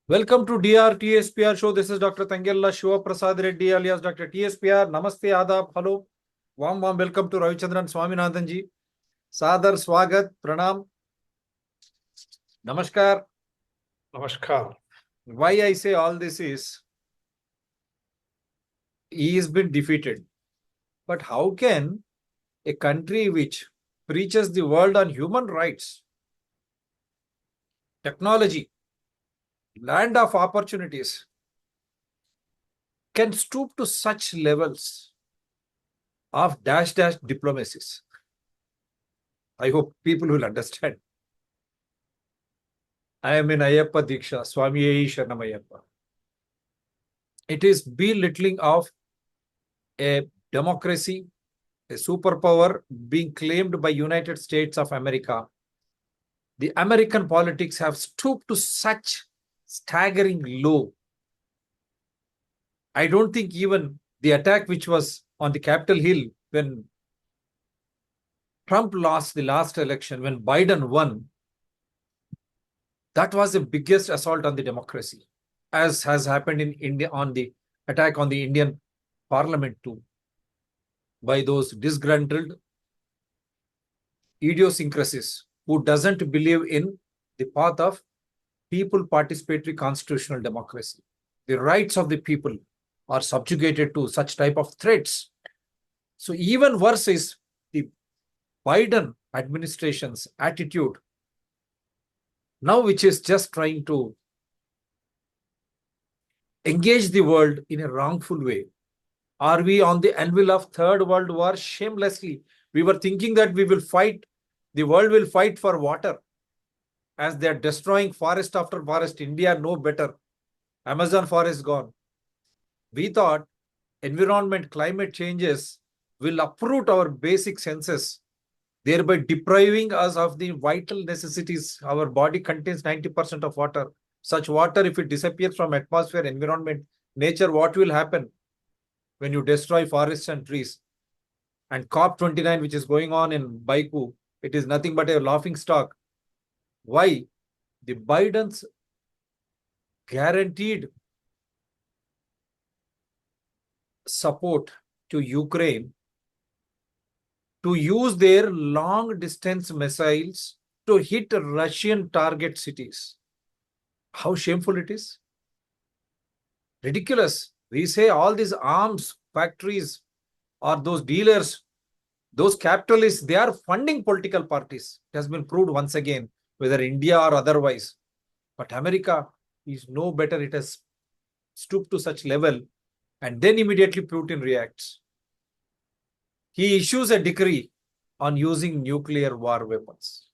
Welcome to DR show. This is Dr. Tangella Shiva Prasad Reddy alias Dr. TSPR. Namaste, Adab, hello. Warm welcome to Ravichandran Swaminathan ji. Sadar, Swagat, Pranam. Namaskar. Namaskar. Why I say all this is, he has been defeated. But how can a country which preaches the world on human rights, technology, land of opportunities, can stoop to such levels of dash diplomacies? I hope people will understand. I am in Ayyappa Diksha, Swami Sharanam Ayyappa. It is belittling of a democracy, a superpower being claimed by United States of America. The American politics have stooped to such staggering low. I don't think even the attack which was on the Capitol Hill when Trump lost the last election, when Biden won, that was the biggest assault on the democracy, as has happened in India on the attack on the Indian Parliament too, by those disgruntled idiosyncrasies who doesn't believe in the path of people participatory constitutional democracy. The rights of the people are subjugated to such type of threats. So even worse is the Biden administration's attitude now, which is just trying to engage the world in a wrongful way. Are we on the anvil of Third World War? Shamelessly, we were thinking that we will fight, the world will fight for water, as they are destroying forest after forest. India no better. Amazon forest gone. We thought environment, climate changes will uproot our basic senses, thereby depriving us of the vital necessities. Our body contains 90% of water. Such water, if it disappears from atmosphere, environment, nature, what will happen when you destroy forests and trees? And COP29, which is going on in Baku, it is nothing but a laughing stock. Why? The Biden's guaranteed support to Ukraine to use their long-distance missiles to hit Russian target cities. How shameful it is. Ridiculous. We say all these arms factories or those dealers, those capitalists, they are funding political parties. It has been proved once again, whether India or otherwise. But America is no better. It has stooped to such level, and then immediately Putin reacts. He issues a decree on using nuclear war weapons.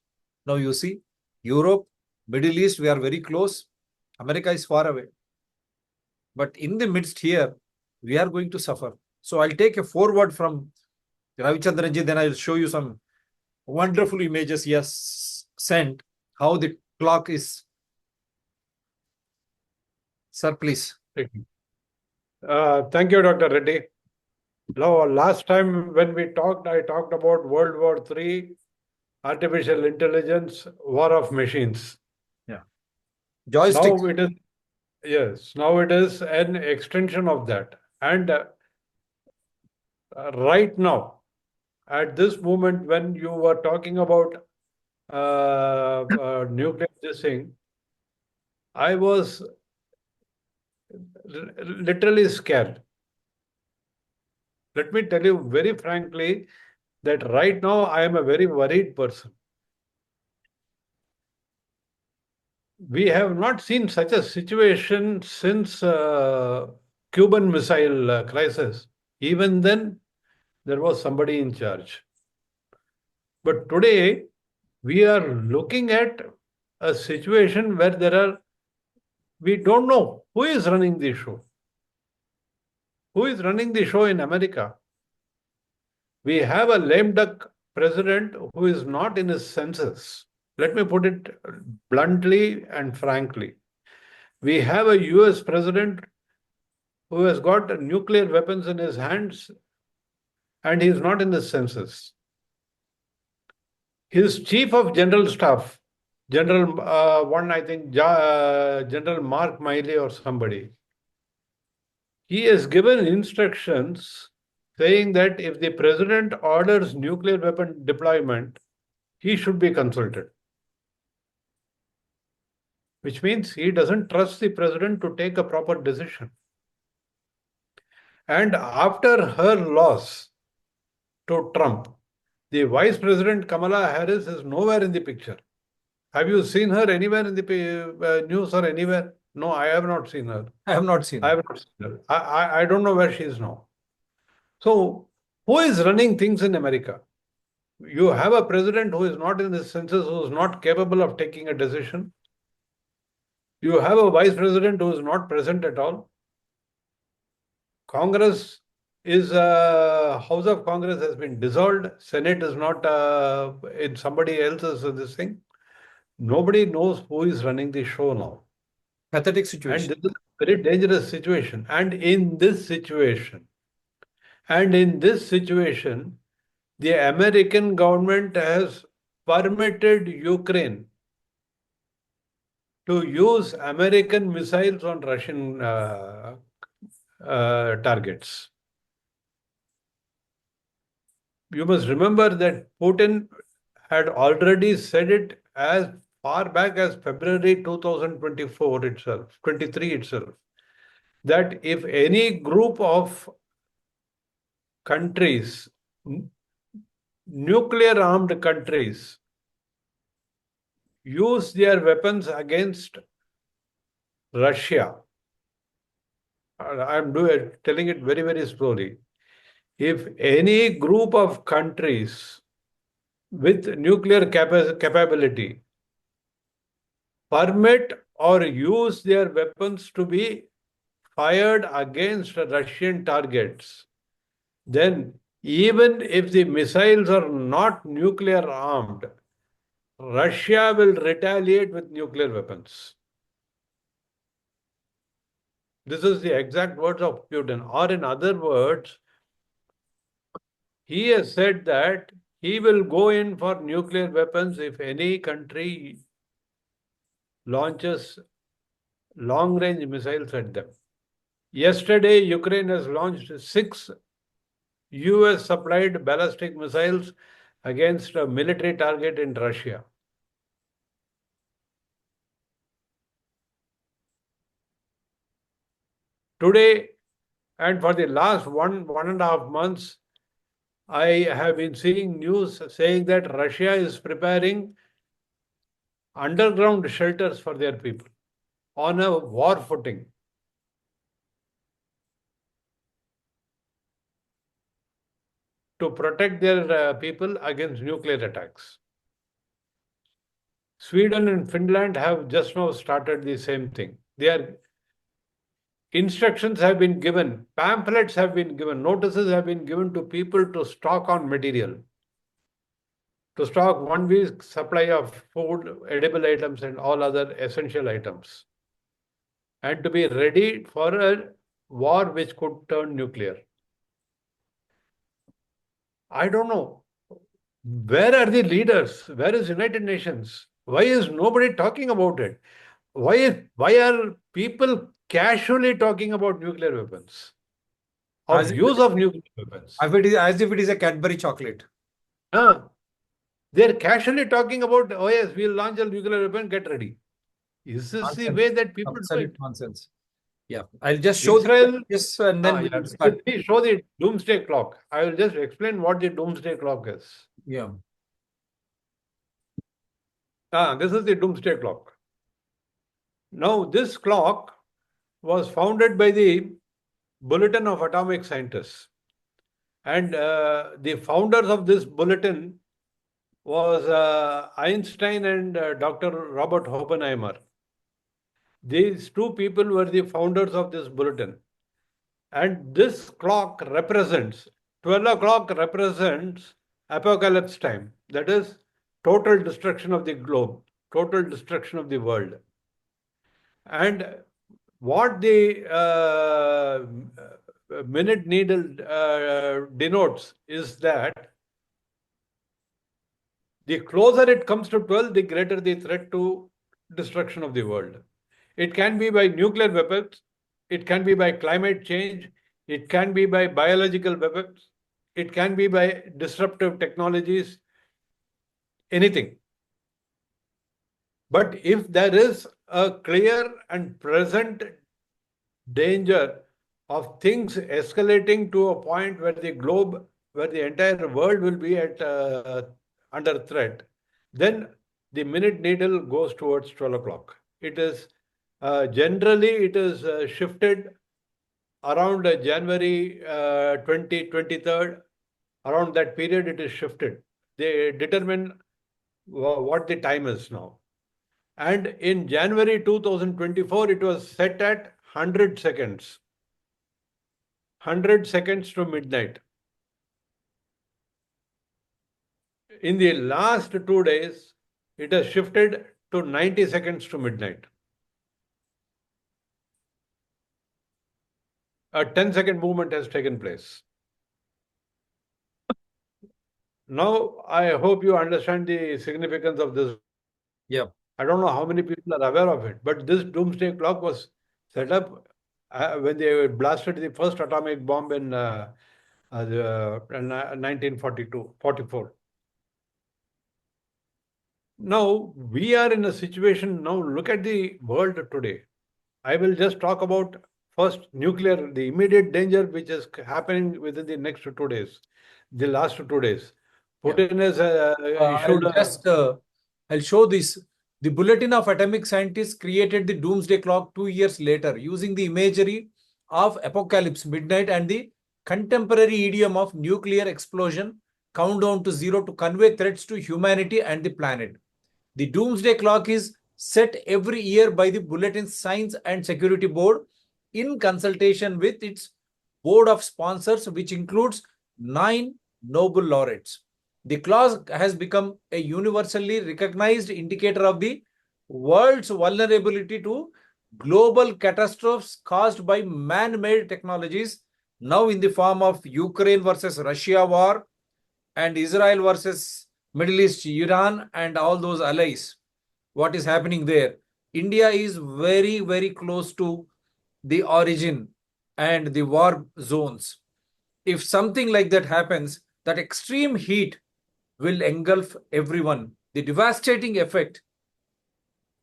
Now you see, Europe, Middle East, we are very close. America is far away. But in the midst here, we are going to suffer. So I'll take a forward from Ravichandran ji, then I'll show you some wonderful images he has sent, how the clock is. Sir, please. Thank you, Dr. Reddy. Now, last time when we talked, I talked about World War III, artificial intelligence, war of machines. Yeah. Joystick. Now it is, yes, now it is an extension of that. And right now, at this moment, when you were talking about nuclear this thing, I was literally scared. Let me tell you very frankly that right now I am a very worried person. We have not seen such a situation since Cuban Missile Crisis. Even then, there was somebody in charge. But today, we are looking at a situation where we don't know who is running the show. Who is running the show in America? We have a lame duck president who is not in his senses. Let me put it bluntly and frankly. We have a US president who has got nuclear weapons in his hands and he is not in his senses. His chief of general staff, General, I think, General Mark Miley or somebody. He has given instructions saying that if the president orders nuclear weapon deployment, he should be consulted. Which means he doesn't trust the president to take a proper decision. And after her loss to Trump, the Vice President Kamala Harris is nowhere in the picture. Have you seen her anywhere in the news or anywhere? No, I have not seen her. I have not seen I it. have not seen her. I don't know where she is now. So, who is running things in America? You have a president who is not in his senses, who is not capable of taking a decision. You have a vice president who is not present at all. Congress is House of Congress has been dissolved. Senate is not in somebody else's this thing. Nobody knows who is running the show now. Pathetic And situation. this is a very dangerous situation. And in this situation, the American government has permitted Ukraine to use American missiles on Russian targets. You must remember that Putin had already said it as far back as February 2024 itself, 23 itself, that if any group of countries, nuclear armed countries, use their weapons against Russia, I'm telling it very, very slowly. If any group of countries with nuclear capability permit or use their weapons to be fired against Russian targets, then even if the missiles are not nuclear armed, Russia will retaliate with nuclear weapons. This is the exact words of Putin. Or in other words, he has said that he will go in for nuclear weapons if any country launches long-range missiles at them. Yesterday, Ukraine has launched 6 US supplied ballistic missiles against a military target in Russia. Today, and for the last 1.5 months, I have been seeing news saying that Russia is preparing underground shelters for their people on a war footing. To protect their people against nuclear attacks. Sweden and Finland have just now started the same thing. Instructions have been given, pamphlets have been given, notices have been given to people to stock on material, to stock 1 week's supply of food, edible items, and all other essential items, and to be ready for a war which could turn nuclear. I don't know. Where are the leaders? Where is United Nations? Why is nobody talking about it? Why are people casually talking about nuclear weapons? As Of if use of nuclear weapons? as if it is a Cadbury chocolate. They're casually talking about, oh yes, we'll launch a nuclear weapon, get ready. Is this Nonsense. the way that people do Absolute it? nonsense. Yeah, I'll just show Israel, this and then we will start. please show the doomsday clock. I will just explain what the doomsday clock is. Yeah. This is the doomsday clock. Now, this clock was founded by the Bulletin of Atomic Scientists. And the founders of this bulletin was Einstein and Dr. Robert Oppenheimer. These two people were the founders of this bulletin. And this clock represents, 12 o'clock represents apocalypse time. That is total destruction of the globe, total destruction of the world. And what the minute needle denotes is that The closer it comes to 12, the greater the threat to destruction of the world. It can be by nuclear weapons, it can be by climate change, it can be by biological weapons, it can be by disruptive technologies, anything. But if there is a clear and present danger of things escalating to a point where the globe, where the entire world will be at under threat, then the minute needle goes towards 12 o'clock. It is generally it is shifted around January 23rd. Around that period, it is shifted. They determine what the time is now. And in January 2024, it was set at 100 seconds. 100 seconds to midnight. In the last 2 days, it has shifted to 90 seconds to midnight. A 10-second movement has taken place. Now, I hope you understand the significance of this. Yeah. I don't know how many people are aware of it, but this doomsday clock was set up when they blasted the first atomic bomb in 1944. Now, we are in a situation, now look at the world today. I will just talk about first nuclear, the immediate danger which is happening within the next 2 days, the last 2 days. Putin has issued I'll show this. The Bulletin of Atomic Scientists created the Doomsday Clock 2 years later using the imagery of apocalypse, midnight, and the contemporary idiom of nuclear explosion, countdown to zero to convey threats to humanity and the planet. The Doomsday Clock is set every year by the Bulletin Science and Security Board in consultation with its board of sponsors, which includes 9 Nobel laureates. The clock has become a universally recognized indicator of the world's vulnerability to global catastrophes caused by man-made technologies, now in the form of Ukraine versus Russia war and Israel versus Middle East, Iran, and all those allies. What is happening there? India is very, very close to the origin and the war zones. If something like that happens, that extreme heat will engulf everyone. The devastating effect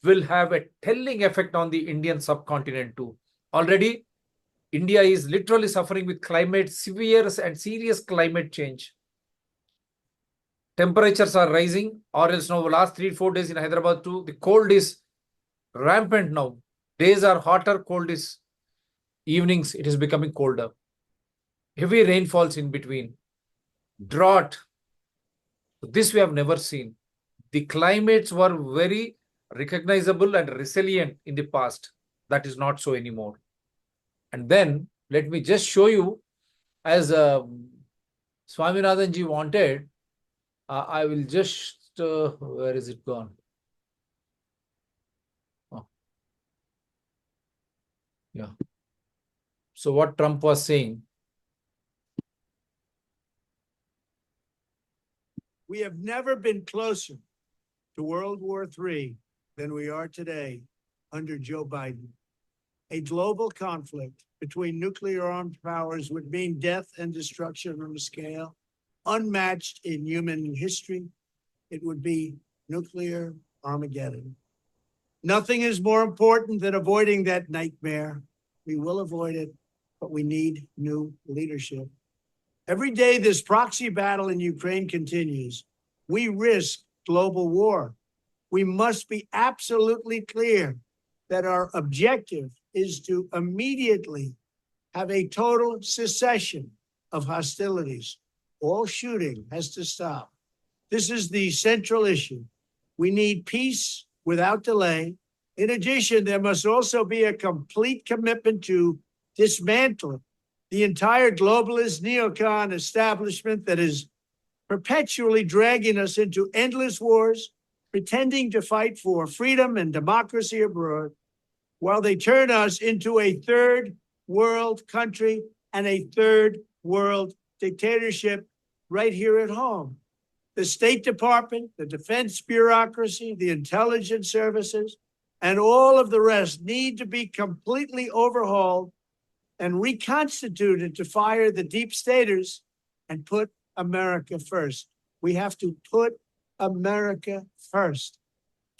will have a telling effect on the Indian subcontinent too. Already, India is literally suffering with severe and serious climate change. Temperatures are rising, or else now last 3-4 days in Hyderabad too, the cold is rampant now. Days are hotter, cold is evenings, it is becoming colder. Heavy rainfalls in between. Drought. This we have never seen. The climates were very recognizable and resilient in the past. That is not so anymore. And then let me just show you, as Swaminathan ji wanted, I will just, where is it gone? Oh. Yeah. So what Trump was saying. We have never been closer to World War III than we are today under Joe Biden. A global conflict between nuclear armed powers would mean death and destruction on a scale unmatched in human history. It would be nuclear Armageddon. Nothing is more important than avoiding that nightmare. We will avoid it, but we need new leadership. Every day this proxy battle in Ukraine continues, we risk global war. We must be absolutely clear that our objective is to immediately have a total cessation of hostilities. All shooting has to stop. This is the central issue. We need peace without delay. In addition, there must also be a complete commitment to dismantling the entire globalist neocon establishment that is perpetually dragging us into endless wars, pretending to fight for freedom and democracy abroad, while they turn us into a third world country and a third world dictatorship right here at home. The State Department, the defense bureaucracy, the intelligence services, and all of the rest need to be completely overhauled and reconstituted to fire the deep staters and put America first. We have to put America first.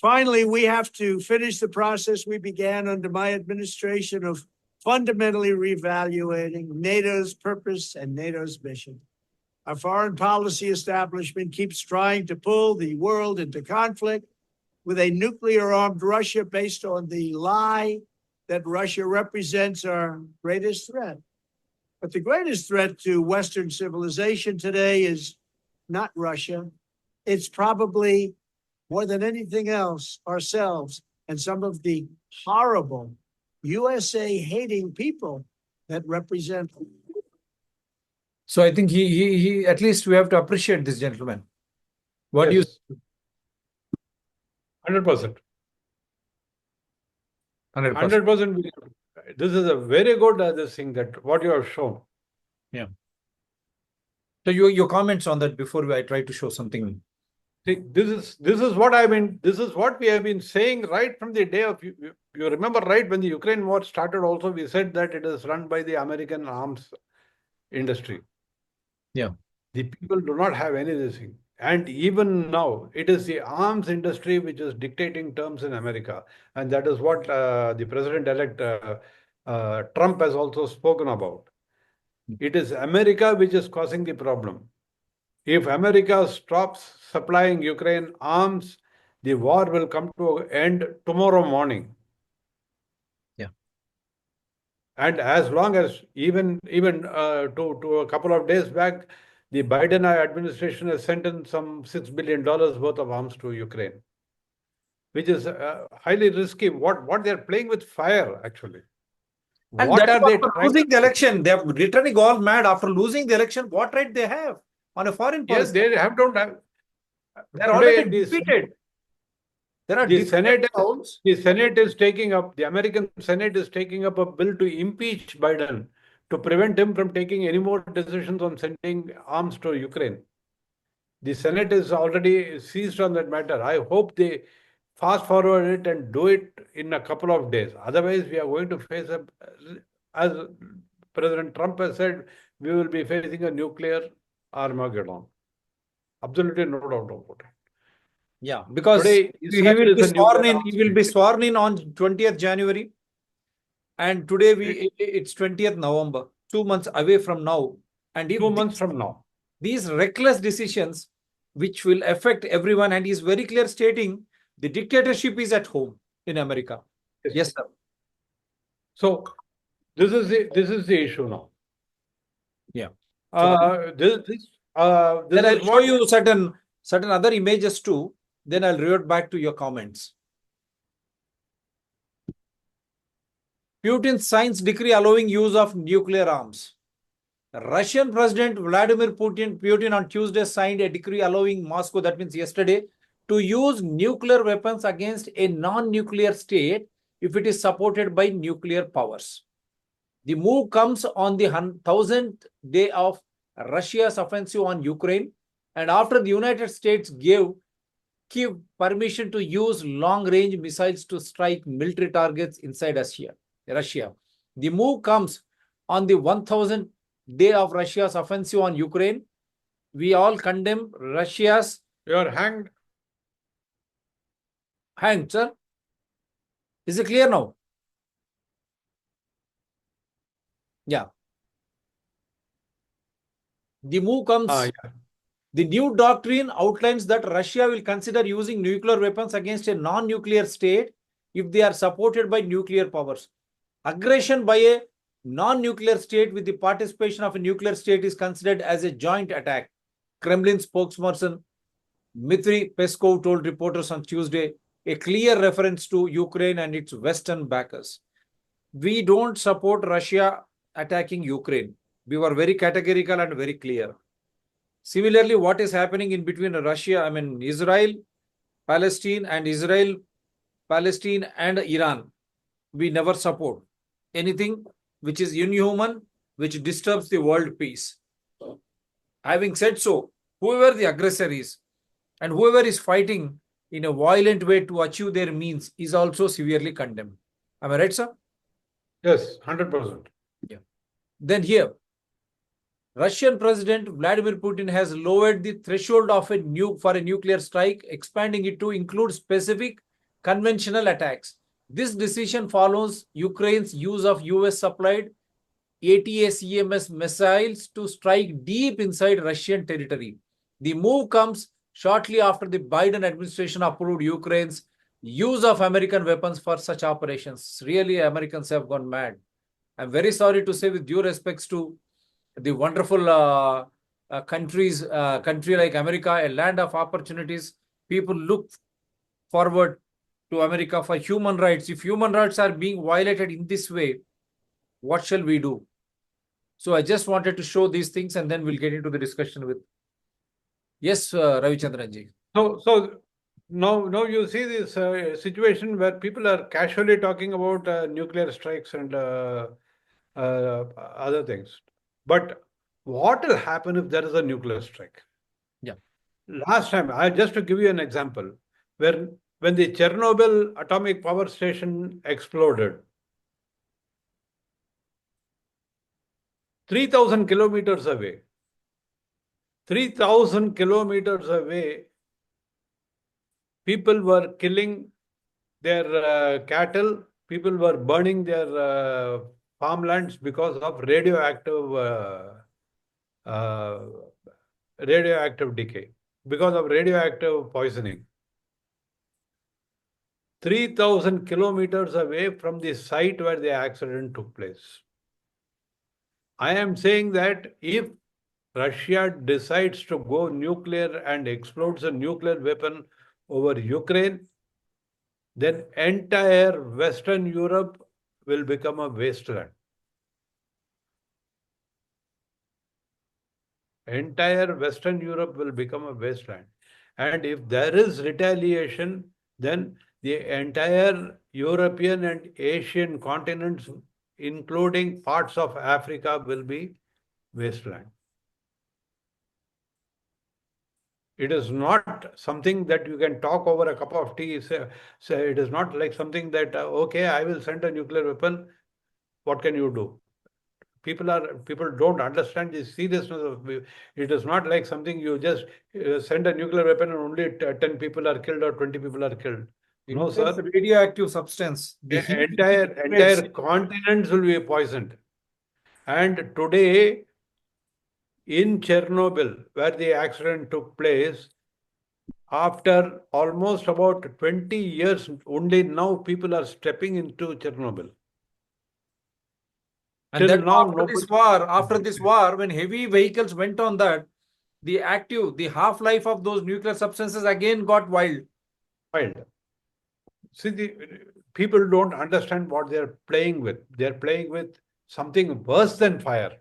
Finally, we have to finish the process we began under my administration of fundamentally reevaluating NATO's purpose and NATO's mission. Our foreign policy establishment keeps trying to pull the world into conflict with a nuclear-armed Russia based on the lie that Russia represents our greatest threat. But the greatest threat to Western civilization today is not Russia. It's probably, more than anything else, ourselves and some of the horrible USA-hating people that represent them. So I think he at least we have to appreciate this gentleman. What do you? 100%. 100%. 100%. This is a very good this thing that what you have shown. Yeah. So your comments on that before I try to show something. See, this is what I mean. This is what we have been saying right from the day of you remember, right, when the Ukraine war started also, we said that it is run by the American arms industry. Yeah. The people do not have any this thing. And even now, it is the arms industry which is dictating terms in America. And that is what the president-elect Trump has also spoken about. It is America which is causing the problem. If America stops supplying Ukraine arms, the war will come to an end tomorrow morning. Yeah. And as long as even to a couple of days back, the Biden administration has sent in some $6 billion worth of arms to Ukraine, which is highly risky. What they're playing with fire, actually. And What that are they after trying losing to the do? election, they are returning all mad after losing the election. What right they have on a foreign Yes, policy? they don't have. They're already Today, defeated. There are the defeated Senate, towns. the Senate is taking up, the American Senate is taking up a bill to impeach Biden to prevent him from taking any more decisions on sending arms to Ukraine. The Senate is already seized on that matter. I hope they fast forward it and do it in a couple of days. Otherwise, we are going to face as President Trump has said, we will be facing a nuclear Armageddon. Absolutely no doubt about it. Yeah, because Today, he Israel will is be a sworn nuclear in. arms He will be state. sworn in on 20th January, and today it's 20th November. 2 months away from now, and if 2 months from now. these reckless decisions, which will affect everyone, and he's very clear stating the dictatorship is at home in America. Yes, sir. So this is the issue now. Yeah. This Then I'll is show what you certain other images too. Then I'll revert back to your comments. Putin signs decree allowing use of nuclear arms. Russian President Vladimir Putin on Tuesday signed a decree allowing Moscow, that means yesterday, to use nuclear weapons against a non-nuclear state if it is supported by nuclear powers. The move comes on the 1000th day of Russia's offensive on Ukraine, and after the United States gave Kyiv permission to use long-range missiles to strike military targets inside Russia. The move comes on the 1000th day of Russia's offensive on Ukraine. We all condemn Russia's... You are hanged. Hanged, sir? Is it clear now? Yeah. The move comes... Yeah. The new doctrine outlines that Russia will consider using nuclear weapons against a non-nuclear state if they are supported by nuclear powers. Aggression by a non-nuclear state with the participation of a nuclear state is considered as a joint attack. Kremlin spokesperson Dmitry Peskov told reporters on Tuesday, a clear reference to Ukraine and its Western backers. We don't support Russia attacking Ukraine. We were very categorical and very clear. Similarly, what is happening in between Israel, Palestine and Iran, we never support anything which is inhuman, which disturbs the world peace. Having said so, whoever the aggressor is, And whoever is fighting in a violent way to achieve their means is also severely condemned. Am I right, sir? Yes, 100%. Then here, Russian President Vladimir Putin has lowered the threshold of a nuke for a nuclear strike, expanding it to include specific conventional attacks. This decision follows Ukraine's use of US-supplied ATACMS missiles to strike deep inside Russian territory. The move comes shortly after the Biden administration approved Ukraine's use of American weapons for such operations. Really, Americans have gone mad. I'm very sorry to say, with due respects to the wonderful country like America, a land of opportunities. People look forward to America for human rights. If human rights are being violated in this way, what shall we do? So I just wanted to show these things, and then we'll get into the discussion with. Yes, Ravichandran ji. So now you see this situation where people are casually talking about nuclear strikes and other things. But what will happen if there is a nuclear strike? Yeah. Last time, just to give you an example, when the Chernobyl atomic power station exploded, 3,000 kilometers away, 3,000 kilometers away, people were killing their cattle, people were burning their farmlands because of radioactive decay, because of radioactive poisoning. 3,000 kilometers away from the site where the accident took place. I am saying that if Russia decides to go nuclear and explodes a nuclear weapon over Ukraine, then entire Western Europe will become a wasteland. Entire Western Europe will become a wasteland. And if there is retaliation, then the entire European and Asian continents, including parts of Africa, will be wasteland. It is not something that you can talk over a cup of tea. Say it is not like something that, okay, I will send a nuclear weapon. What can you do? People don't understand the seriousness of it. It is not like something you just send a nuclear weapon and only 10 people are killed or 20 people are killed. No, sir. Radioactive substance. The entire continents will be poisoned. And today, in Chernobyl, where the accident took place, after almost about 20 years, only now people are stepping into Chernobyl. And then after this war, when heavy vehicles went on that, the half-life of those nuclear substances again got wild. See, the people don't understand what they're playing with. They're playing with something worse than fire.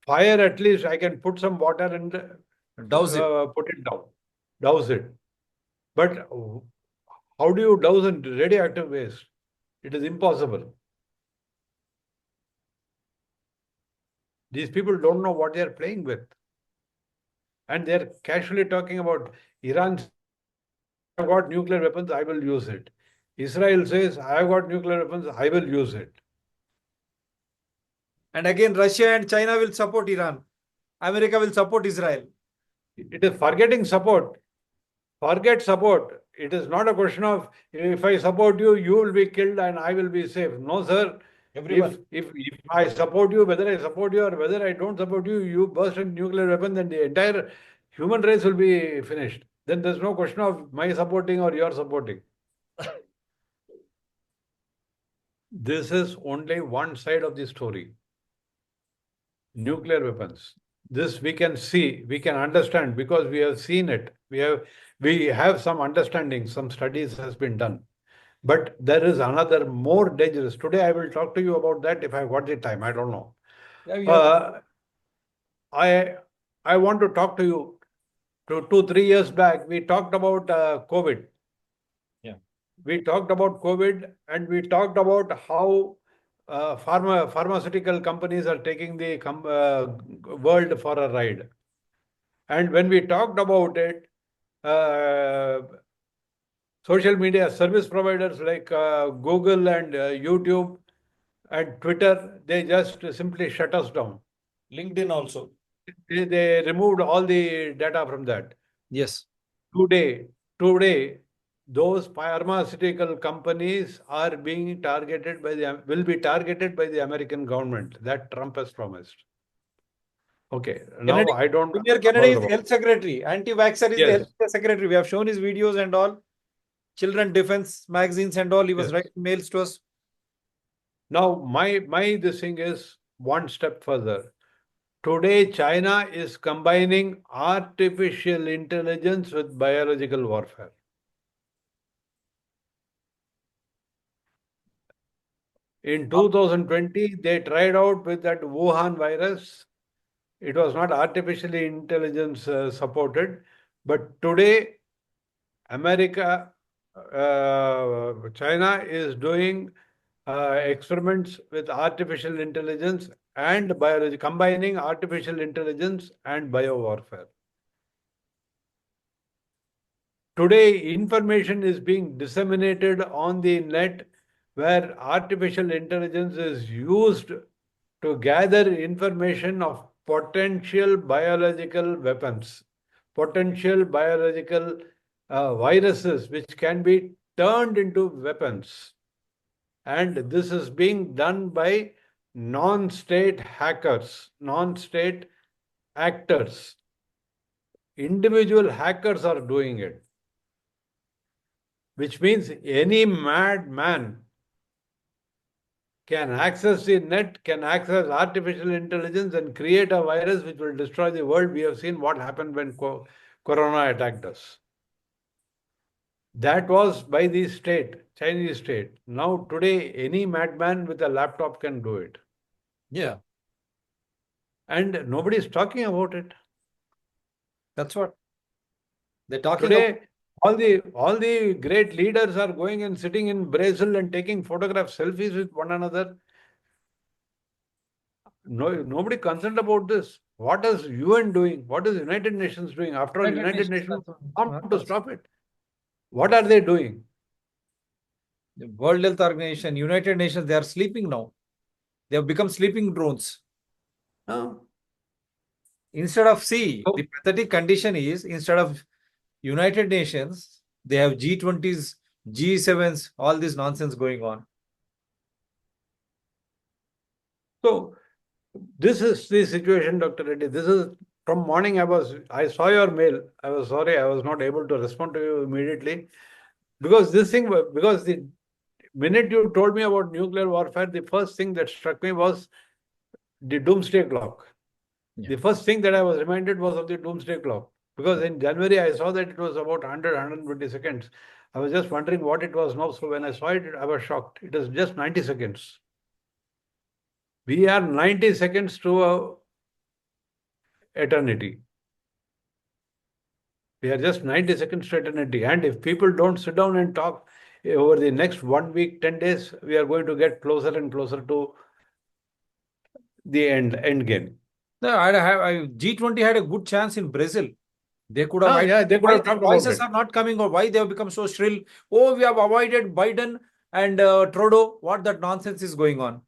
Fire, at least I can put some water and Douse it. Put it down. Douse it. But how do you douse a radioactive waste? It is impossible. These people don't know what they are playing with. And they're casually talking about Iran. I've got nuclear weapons, I will use it. Israel says, I've got nuclear weapons, I will use it. And again, Russia and China will support Iran. America will support Israel. It is forgetting support. Forget support. It is not a question of, if I support you, you will be killed and I will be safe. No, sir. Everyone. If I support you, whether I support you or whether I don't support you, you burst a nuclear weapon, then the entire human race will be finished. Then there's no question of my supporting or your supporting. This is only one side of the story. Nuclear weapons. This we can see, we can understand because we have seen it. We have some understanding, some studies has been done. But there is another more dangerous. Today I will talk to you about that if I got the time. I don't know. I want to talk to you. 2-3 years back, we talked about COVID. Yeah. We talked about COVID and we talked about how pharmaceutical companies are taking the world for a ride. And when we talked about it, social media service providers like Google and YouTube and Twitter, they just simply shut us down. LinkedIn also. They removed all the data from that. Yes. Today, those pharmaceutical companies are being targeted will be targeted by the American government that Trump has promised. Okay, now Kennedy, I don't. Junior Kennedy is the health secretary. Anti-vaxxer is the Yes. health secretary. We have shown his videos and all. Children defense magazines and all. He was Yes. writing mails to us. Now my this thing is one step further. Today, China is combining artificial intelligence with biological warfare. In 2020, they tried out with that Wuhan virus. It was not artificially intelligence supported, but today, America, China is doing experiments with artificial intelligence and biology, combining artificial intelligence and biowarfare. Today, information is being disseminated on the net where artificial intelligence is used to gather information of potential biological weapons, potential biological viruses, which can be turned into weapons. And this is being done by non-state hackers, non-state actors. Individual hackers are doing it, which means any madman can access the net, can access artificial intelligence and create a virus which will destroy the world. We have seen what happened when Corona attacked us. That was by the state, Chinese state. Now today, any madman with a laptop can do it. Yeah. And nobody is talking about it. That's what. They're talking Today, all the great leaders are going and sitting in Brazil and taking photographs, selfies with one another. No, nobody concerned about this. What is UN doing? What is United Nations doing? After all, United Nations come to stop it. What are they doing? The World Health Organization, United Nations, they are sleeping now. They have become sleeping drones. Instead of, the pathetic condition is, instead of United Nations, they have G20s, G7s, all this nonsense going on. So, this is the situation, Dr. Reddy. This is from morning. I saw your mail. I was sorry I was not able to respond to you immediately because the minute you told me about nuclear warfare, the first thing that struck me was the doomsday clock. Yeah. The first thing that I was reminded was of the doomsday clock, because in January I saw that it was about 120 seconds. I was just wondering what it was now. So when I saw it, I was shocked. It is just 90 seconds. We are 90 seconds to eternity. We are just 90 seconds to eternity. And if people don't sit down and talk over the next 1 week, 10 days, we are going to get closer and closer to the end game. No, G20 had a good chance in Brazil. They could have. They could have talked about it. Voices are not coming, or why they have become so shrill. Oh, we have avoided Biden and Trudeau. What that nonsense is going on?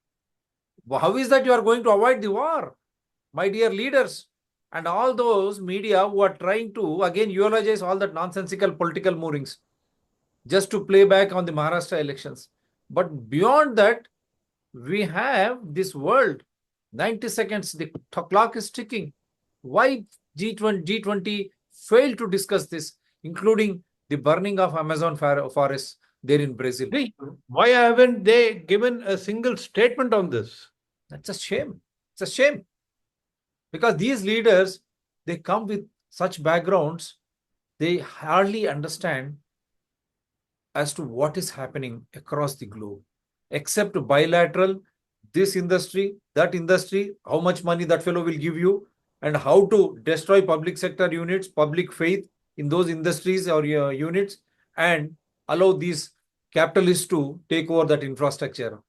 How is that you are going to avoid the war, my dear leaders? And all those media who are trying to, again, eulogize all that nonsensical political moorings just to play back on the Maharashtra elections. But beyond that, we have this world. 90 seconds, the clock is ticking. Why G20 failed to discuss this, including the burning of Amazon forests there in Brazil? Why haven't they given a single statement on this? That's a shame. It's a shame. Because these leaders, they come with such backgrounds, they hardly understand as to what is happening across the globe, except bilateral, this industry, that industry, how much money that fellow will give you, and how to destroy public sector units, public faith in those industries or units, and allow these capitalists to take over that infrastructure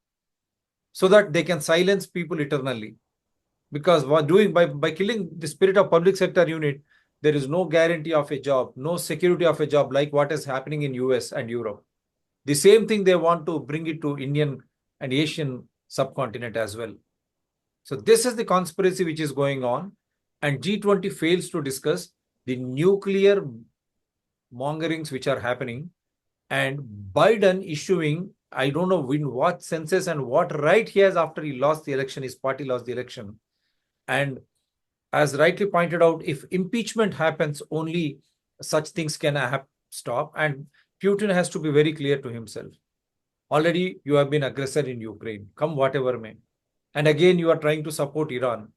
so that they can silence people eternally. Because what doing by killing the spirit of public sector unit, there is no guarantee of a job, no security of a job like what is happening in US and Europe. The same thing they want to bring it to Indian and Asian subcontinent as well. So this is the conspiracy which is going on, and G20 fails to discuss the nuclear mongerings which are happening, and Biden issuing, I don't know in what senses and what right he has after he lost the election, his party lost the election. And as rightly pointed out, if impeachment happens, only such things can stop. And Putin has to be very clear to himself. Already you have been aggressor in Ukraine, come whatever may. And again, you are trying to support Iran,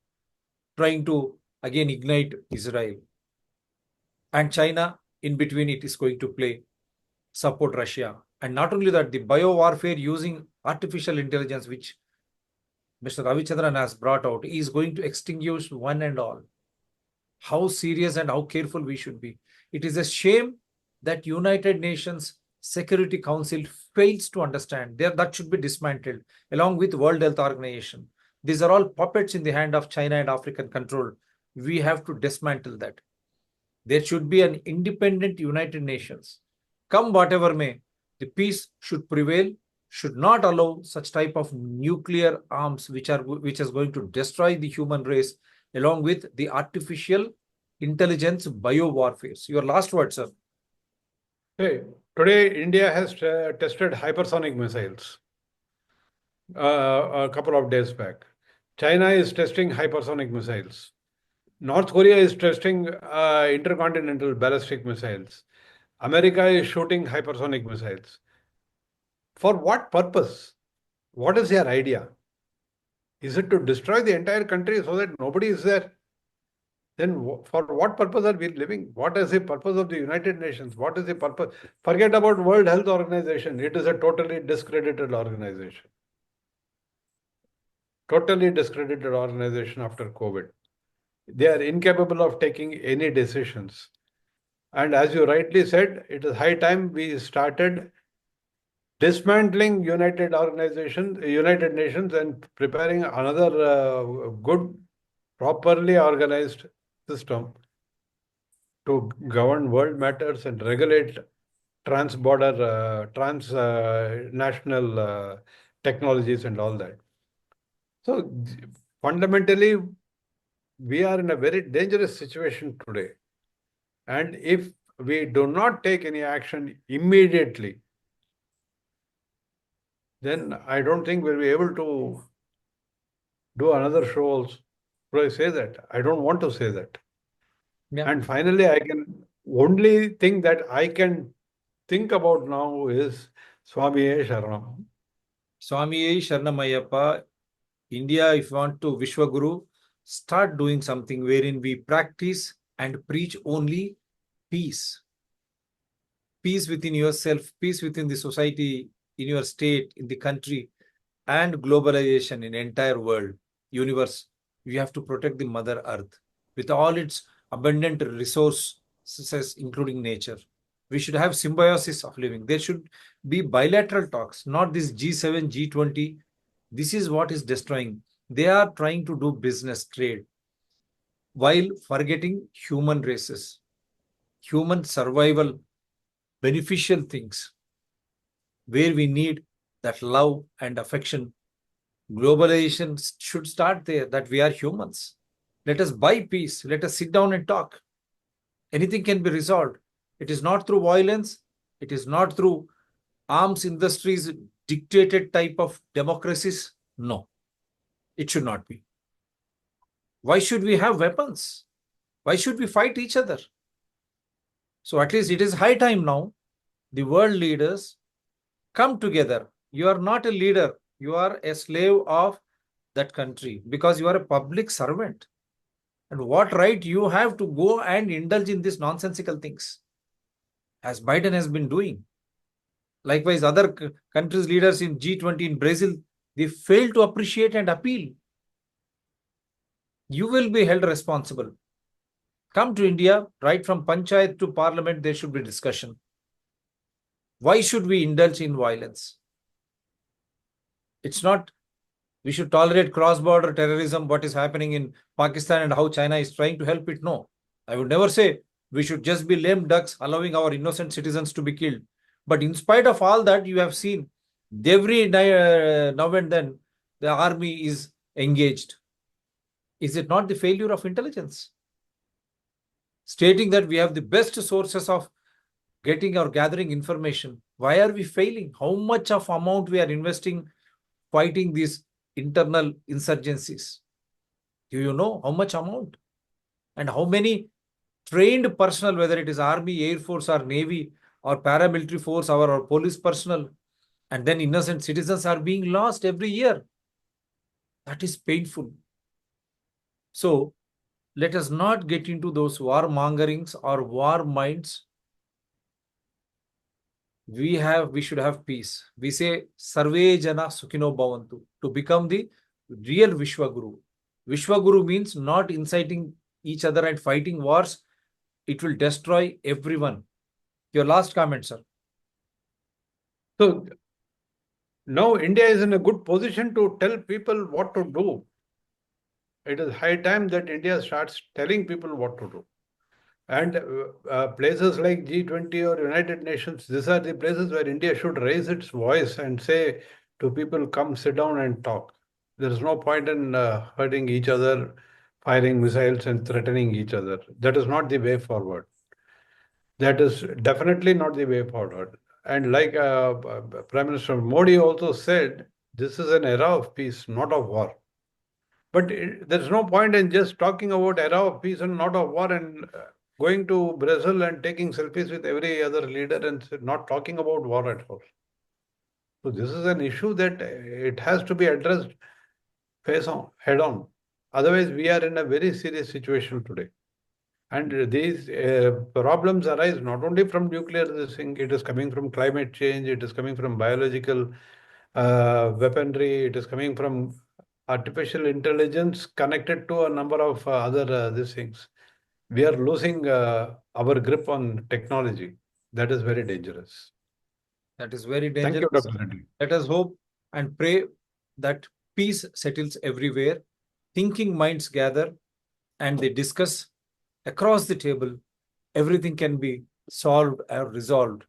trying to again ignite Israel. And China, in between, it is going to play, support Russia. And not only that, the bio-warfare using artificial intelligence, which Mr. Ravichandran has brought out, is going to extinguish one and all. How serious and how careful we should be. It is a shame that United Nations Security Council fails to understand that should be dismantled along with World Health Organization. These are all puppets in the hand of China and African control. We have to dismantle that. There should be an independent United Nations. Come whatever may, the peace should prevail, should not allow such type of nuclear arms which is going to destroy the human race, along with the artificial intelligence bio-warfare. Your last word, sir. Hey, today India has tested hypersonic missiles a couple of days back. China is testing hypersonic missiles. North Korea is testing intercontinental ballistic missiles. America is shooting hypersonic missiles. For what purpose? What is their idea? Is it to destroy the entire country so that nobody is there? Then for what purpose are we living? What is the purpose of the United Nations? What is the purpose? Forget about World Health Organization. It is a totally discredited organization. Totally discredited organization after COVID. They are incapable of taking any decisions. And as you rightly said, it is high time we started dismantling United Nations and preparing another good, properly organized system to govern world matters and regulate transnational technologies and all that. So fundamentally, we are in a very dangerous situation today. And if we do not take any action immediately, then I don't think we'll be able to do another show also. So I say that. I don't want to say that. Yeah. And finally, I can only thing that I can think about now is Swamiye Sharanam. Swamiye Sharanamayappa. India, if you want to Vishwaguru, start doing something wherein we practice and preach only peace. Peace within yourself, peace within the society, in your state, in the country, and globalization in entire world, universe. We have to protect the Mother Earth with all its abundant resources, including nature. We should have symbiosis of living. There should be bilateral talks, not this G7, G20. This is what is destroying. They are trying to do business trade while forgetting human races, human survival, beneficial things, where we need that love and affection. Globalization should start there, that we are humans. Let us buy peace. Let us sit down and talk. Anything can be resolved. It is not through violence. It is not through arms industries dictated type of democracies. No, it should not be. Why should we have weapons? Why should we fight each other? So at least it is high time now. The world leaders come together. You are not a leader. You are a slave of that country because you are a public servant. And what right you have to go and indulge in these nonsensical things, as Biden has been doing. Likewise, other countries' leaders in G20 in Brazil, they fail to appreciate and appeal. You will be held responsible. Come to India, right from Panchayat to Parliament, there should be discussion. Why should we indulge in violence? It's not, we should tolerate cross-border terrorism, what is happening in Pakistan and how China is trying to help it. No. I would never say we should just be lame ducks allowing our innocent citizens to be killed. But in spite of all that, you have seen every now and then the army is engaged. Is it not the failure of intelligence? Stating that we have the best sources of getting or gathering information. Why are we failing? How much of amount we are investing fighting these internal insurgencies? Do you know how much amount? And how many trained personnel, whether it is army, air force or navy or paramilitary force or police personnel, and then innocent citizens are being lost every year. That is painful. So let us not get into those warmongerings or war minds. We should have peace. We say Sarve Jana Sukhino Bhavantu to become the real Vishwaguru. Vishwaguru means not inciting each other and fighting wars. It will destroy everyone. Your last comment, sir. So now India is in a good position to tell people what to do. It is high time that India starts telling people what to do. And places like G20 or United Nations, these are the places where India should raise its voice and say to people, come sit down and talk. There is no point in hurting each other, firing missiles and threatening each other. That is not the way forward. That is definitely not the way forward. And like Prime Minister Modi also said, this is an era of peace, not of war. But there's no point in just talking about era of peace and not of war and going to Brazil and taking selfies with every other leader and not talking about war at all. So this is an issue that it has to be addressed face on, head on. Otherwise, we are in a very serious situation today. And these problems arise not only from nuclear, this thing, it is coming from climate change, it is coming from biological weaponry, it is coming from artificial intelligence connected to a number of other these things. We are losing our grip on technology. That is very dangerous. That is very Thank dangerous. you, Dr. Reddy. Let us hope and pray that peace settles everywhere. Thinking minds gather and they discuss across the table. Everything can be solved or resolved.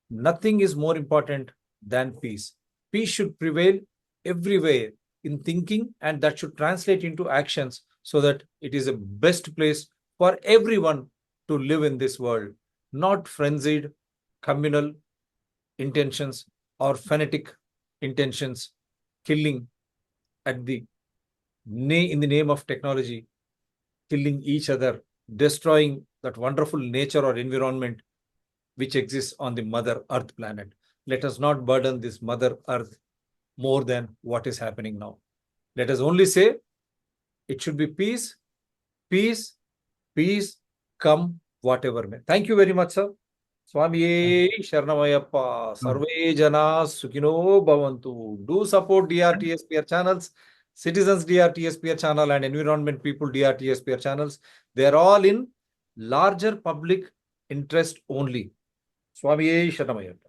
Nothing is more important than peace. Peace should prevail everywhere in thinking, and that should translate into actions so that it is a best place for everyone to live in this world, not frenzied, communal intentions or fanatic intentions, killing at the in the name of technology, killing each other, destroying that wonderful nature or environment which exists on the Mother Earth planet. Let us not burden this Mother Earth more than what is happening now. Let us only say it should be peace, peace, peace, come whatever may. Thank you very much, sir. Swami Sharnamayappa, Sarve Jana Sukhino Bhavantu. Do support DRTSPR channels, Citizens DRTSPR channel and Environment People DRTSPR channels. They are all in larger public interest only. Swami Sharnamayappa.